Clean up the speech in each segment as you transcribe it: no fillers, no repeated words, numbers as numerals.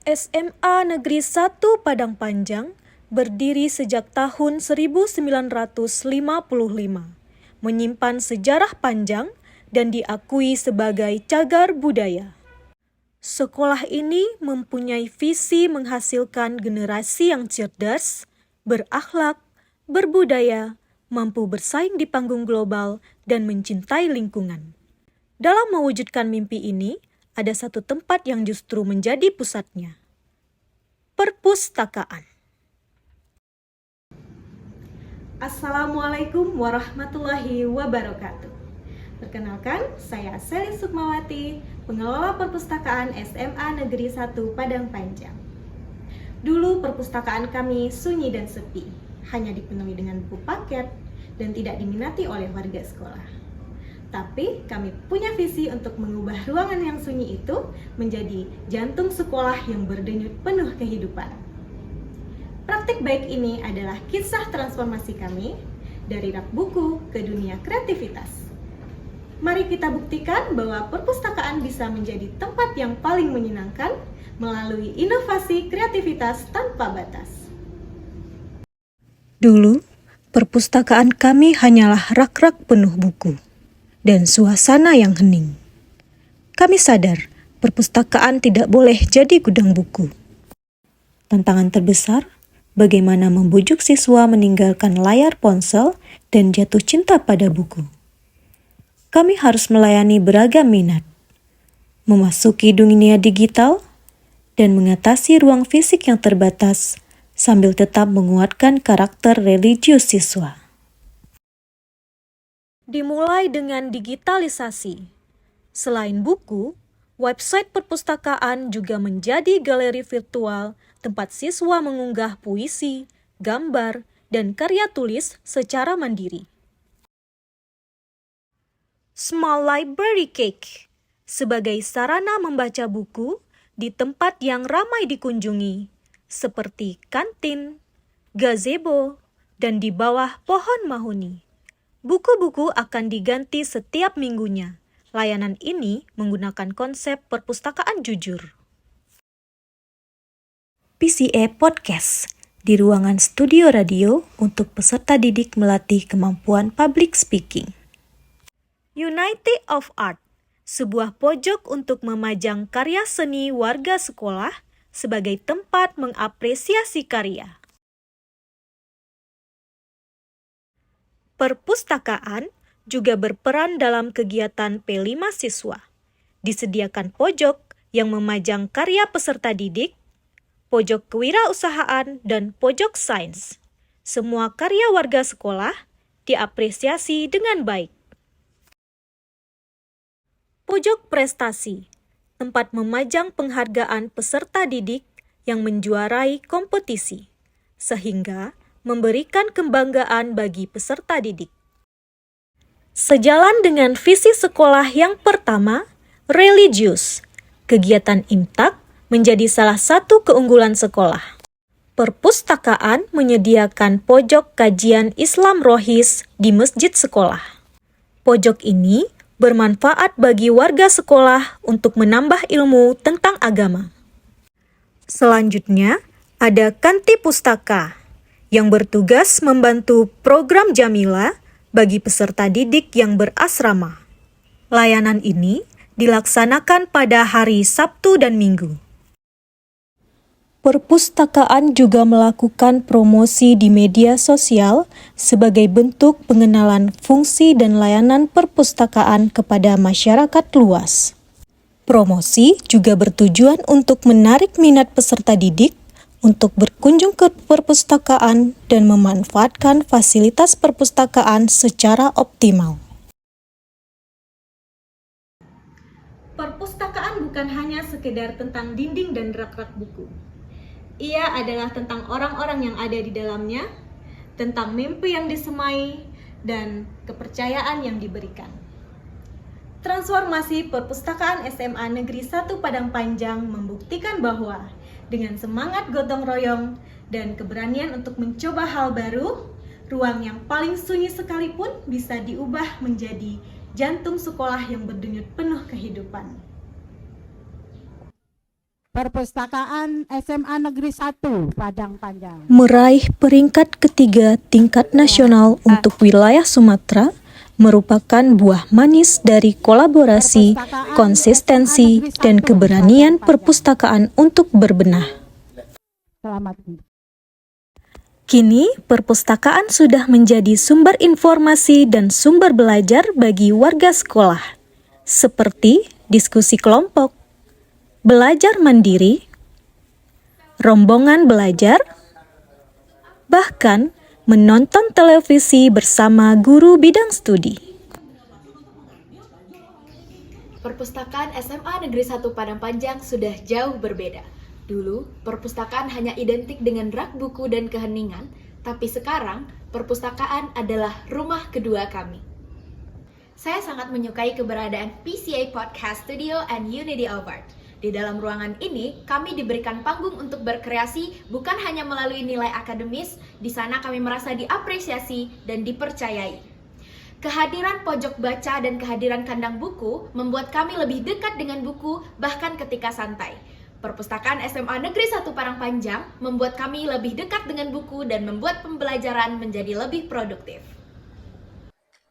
SMA Negeri 1 Padang Panjang berdiri sejak tahun 1955, menyimpan sejarah panjang dan diakui sebagai cagar budaya. Sekolah ini mempunyai visi menghasilkan generasi yang cerdas, berakhlak, berbudaya, mampu bersaing di panggung global, dan mencintai lingkungan. Dalam mewujudkan mimpi ini, ada satu tempat yang justru menjadi pusatnya. Perpustakaan. Assalamualaikum warahmatullahi wabarakatuh. Perkenalkan, saya Selin Sukmawati, pengelola perpustakaan SMA Negeri 1 Padang Panjang. Dulu perpustakaan kami sunyi dan sepi, hanya dipenuhi dengan buku paket dan tidak diminati oleh warga sekolah. Tapi kami punya visi untuk mengubah ruangan yang sunyi itu menjadi jantung sekolah yang berdenyut penuh kehidupan. Praktik baik ini adalah kisah transformasi kami dari rak buku ke dunia kreativitas. Mari kita buktikan bahwa perpustakaan bisa menjadi tempat yang paling menyenangkan melalui inovasi kreativitas tanpa batas. Dulu, perpustakaan kami hanyalah rak-rak penuh buku dan suasana yang hening. Kami sadar perpustakaan tidak boleh jadi gudang buku. Tantangan terbesar, bagaimana membujuk siswa meninggalkan layar ponsel dan jatuh cinta pada buku. Kami harus melayani beragam minat, memasuki dunia digital, dan mengatasi ruang fisik yang terbatas sambil tetap menguatkan karakter religius siswa. Dimulai dengan digitalisasi. Selain buku, website perpustakaan juga menjadi galeri virtual tempat siswa mengunggah puisi, gambar, dan karya tulis secara mandiri. Small Library Cake sebagai sarana membaca buku di tempat yang ramai dikunjungi, seperti kantin, gazebo, dan di bawah pohon mahoni. Buku-buku akan diganti setiap minggunya. Layanan ini menggunakan konsep perpustakaan jujur. PCA Podcast di ruangan studio radio untuk peserta didik melatih kemampuan public speaking. Unity of Art, sebuah pojok untuk memajang karya seni warga sekolah sebagai tempat mengapresiasi karya. Perpustakaan juga berperan dalam kegiatan P5 siswa. Disediakan pojok yang memajang karya peserta didik, pojok kewirausahaan, dan pojok sains. Semua karya warga sekolah diapresiasi dengan baik. Pojok prestasi, tempat memajang penghargaan peserta didik yang menjuarai kompetisi, sehingga memberikan kebanggaan bagi peserta didik. Sejalan dengan visi sekolah yang pertama, religius, kegiatan imtak menjadi salah satu keunggulan sekolah. Perpustakaan menyediakan pojok kajian Islam Rohis di masjid sekolah. Pojok ini bermanfaat bagi warga sekolah untuk menambah ilmu tentang agama. Selanjutnya, ada Kanti Pustaka yang bertugas membantu program Jamila bagi peserta didik yang berasrama. Layanan ini dilaksanakan pada hari Sabtu dan Minggu. Perpustakaan juga melakukan promosi di media sosial sebagai bentuk pengenalan fungsi dan layanan perpustakaan kepada masyarakat luas. Promosi juga bertujuan untuk menarik minat peserta didik untuk berkunjung ke perpustakaan dan memanfaatkan fasilitas perpustakaan secara optimal. Perpustakaan bukan hanya sekedar tentang dinding dan rak-rak buku. Ia adalah tentang orang-orang yang ada di dalamnya, tentang mimpi yang disemai, dan kepercayaan yang diberikan. Transformasi perpustakaan SMA Negeri 1 Padang Panjang membuktikan bahwa dengan semangat gotong royong dan keberanian untuk mencoba hal baru, ruang yang paling sunyi sekalipun bisa diubah menjadi jantung sekolah yang berdenyut penuh kehidupan. Perpustakaan SMA Negeri 1 Padang Panjang. Meraih peringkat ketiga tingkat nasional untuk wilayah Sumatera merupakan buah manis dari kolaborasi, konsistensi, dan keberanian perpustakaan untuk berbenah. Selamat. Kini, perpustakaan sudah menjadi sumber informasi dan sumber belajar bagi warga sekolah, seperti diskusi kelompok, belajar mandiri, rombongan belajar, bahkan menonton televisi bersama guru bidang studi. Perpustakaan SMA Negeri 1 Padang Panjang sudah jauh berbeda. Dulu, perpustakaan hanya identik dengan rak buku dan keheningan, tapi sekarang perpustakaan adalah rumah kedua kami. Saya sangat menyukai keberadaan PCA Podcast Studio and Unity Award. Di dalam ruangan ini, kami diberikan panggung untuk berkreasi bukan hanya melalui nilai akademis, di sana kami merasa diapresiasi dan dipercayai. Kehadiran pojok baca dan kehadiran kandang buku membuat kami lebih dekat dengan buku bahkan ketika santai. Perpustakaan SMA Negeri 1 Padang Panjang membuat kami lebih dekat dengan buku dan membuat pembelajaran menjadi lebih produktif.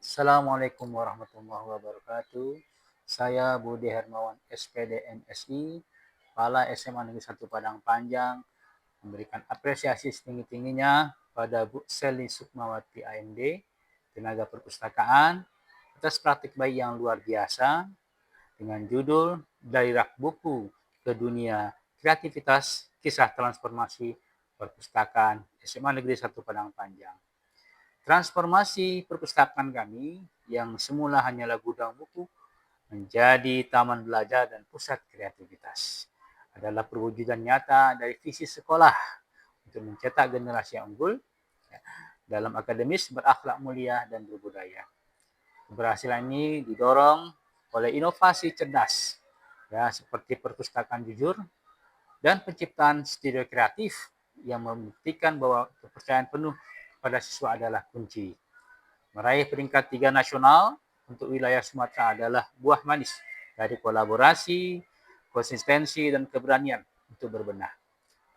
Assalamualaikum warahmatullahi wabarakatuh. Saya Budi Hermawan SPD MSI, Kepala SMA Negeri 1 Padang Panjang, memberikan apresiasi setinggi-tingginya pada Bu Seli Sukmawati AMD, tenaga perpustakaan, atas praktik baik yang luar biasa dengan judul Dari Rak Buku ke Dunia Kreativitas, Kisah Transformasi Perpustakaan SMA Negeri 1 Padang Panjang. Transformasi perpustakaan kami yang semula hanyalah gudang buku menjadi taman belajar dan pusat kreativitas adalah perwujudan nyata dari visi sekolah untuk mencetak generasi yang unggul dalam akademis, berakhlak mulia, dan berbudaya. Keberhasilan ini didorong oleh inovasi cerdas, seperti perpustakaan jujur dan penciptaan studio kreatif yang membuktikan bahwa kepercayaan penuh pada siswa adalah kunci. Meraih peringkat 3 nasional untuk wilayah Sumatera adalah buah manis dari kolaborasi, konsistensi, dan keberanian untuk berbenah.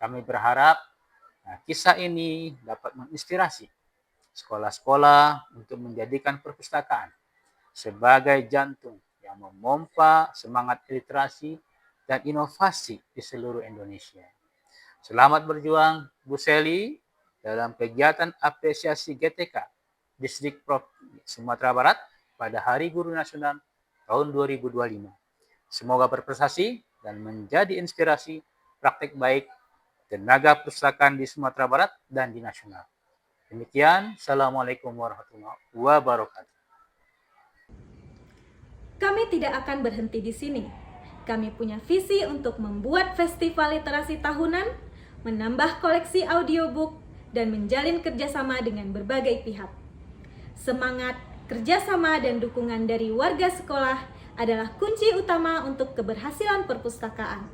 Kami berharap kisah ini dapat menginspirasi sekolah-sekolah untuk menjadikan perpustakaan sebagai jantung yang memompa semangat literasi dan inovasi di seluruh Indonesia. Selamat berjuang Bu Seli dalam kegiatan apresiasi GTK Distrik Prov Sumatera Barat pada Hari Guru Nasional tahun 2025. Semoga berprestasi dan menjadi inspirasi praktik baik tenaga perpustakaan di Sumatera Barat dan di nasional. Demikian, Assalamualaikum warahmatullahi wabarakatuh. Kami tidak akan berhenti di sini. Kami punya visi untuk membuat festival literasi tahunan, menambah koleksi audiobook, dan menjalin kerjasama dengan berbagai pihak. Semangat, kerjasama, dan dukungan dari warga sekolah adalah kunci utama untuk keberhasilan perpustakaan.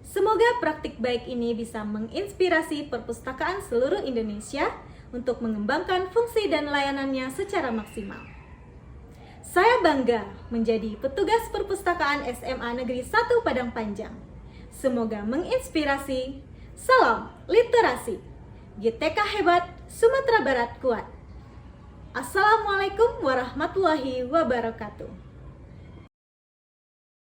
Semoga praktik baik ini bisa menginspirasi perpustakaan seluruh Indonesia untuk mengembangkan fungsi dan layanannya secara maksimal. Saya bangga menjadi petugas perpustakaan SMA Negeri 1 Padang Panjang. Semoga menginspirasi. Salam literasi. GTK hebat, Sumatera Barat kuat. Assalamualaikum warahmatullahi wabarakatuh.